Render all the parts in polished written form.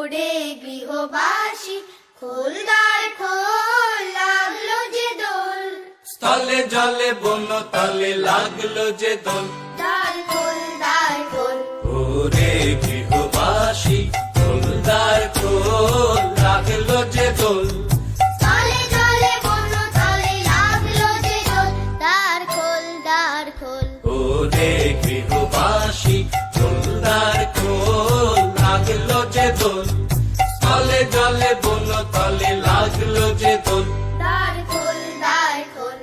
ওরে গৃহবাসী খোলদার খোল, লাগলো যে দোল। স্থলে জলে বন্য তলে লাগলো যে দোল। দ্বার খোল, দ্বার খোল, ওরে গৃহবাসী খোলদার খোল, লাগলো যে দোল। তলে জলে বন্য তলে লাগলো যে দোল। দ্বার খোল, দ্বার খোল, ওরে গৃহবাসী খোলদার খোল, লাগলো যে দোল। স্থলে জলে বন্য তলে লাগলো যে দোল। দ্বার খোল, দ্বার খোল।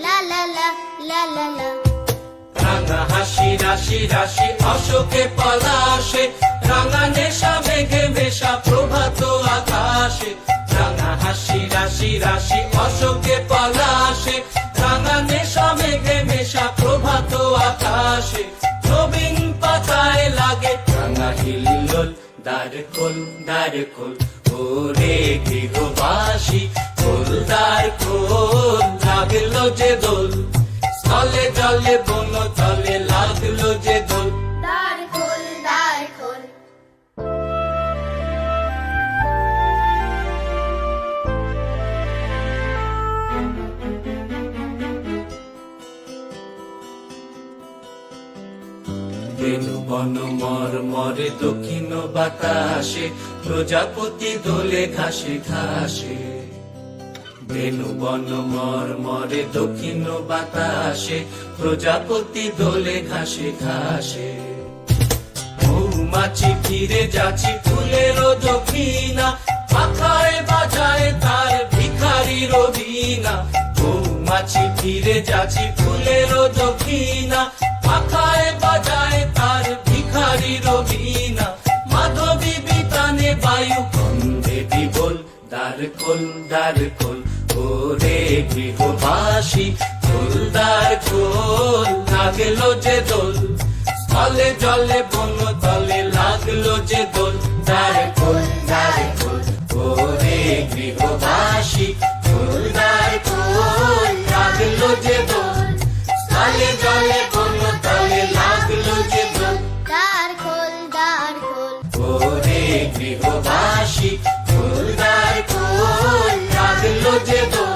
লা লা লা, লা লা লা, রাঙা হাসি রাশি রাশি অশোকে পলাশে, রাঙা নেশা মেঘে মেশা প্রভাত আকাশে। রাঙা হাসি রাশি রাশি অশোকে পলাশে, রাঙা নেশা মেঘে মেশা প্রভাত আকাশে। নবীন পাতায় লাগে রাঙা হিল্লোল, দ্বার খোল, দ্বার খোল, ওরে গৃহবাসী খোলদার খোল, লাগলো যে দোল। স্থলে জলে বন্য তলে লাগলো যে দোল। দ্বার খোল, দ্বার খোল। বেনু বন মর মরে দক্ষিণ বাতাসে, প্রজাপতি দোলে ঘাসে ঘাসে। বেনু বন মর মরে দক্ষিণ বাতাসে, প্রজাপতি দোলে ঘাসে ঘাসে। মৌমাছি ফিরে যাচ্ছি ফুলের দক্ষিণা, পাখায় বাজায় তার ভিখারির বীণা। মৌমাছি ফিরে যাচ্ছি ফুলের দক্ষিণা, পাখায় বাজায় তার ভিখারির বীণা। মাধবী বিতানে বায়ু কন্দে বিবল, দ্বার খোল, দ্বার খোল, ওরে গৃহবাসী খোলদার খোল, লাগলো যে দোল। স্থলে জলে বন্য তলে লাগলো যে দোল। দ্বার খোল, দ্বার খোল, ওরে গৃহবাসী খোলদার খোল, লাগলো যে দোল। স্থলে জলে বন্য তলে লাগলো যে দোল। দ্বার খোল, দ্বার খোল, ওরে গৃহবাসী খোলদার খোল, লাগলো যে দোল।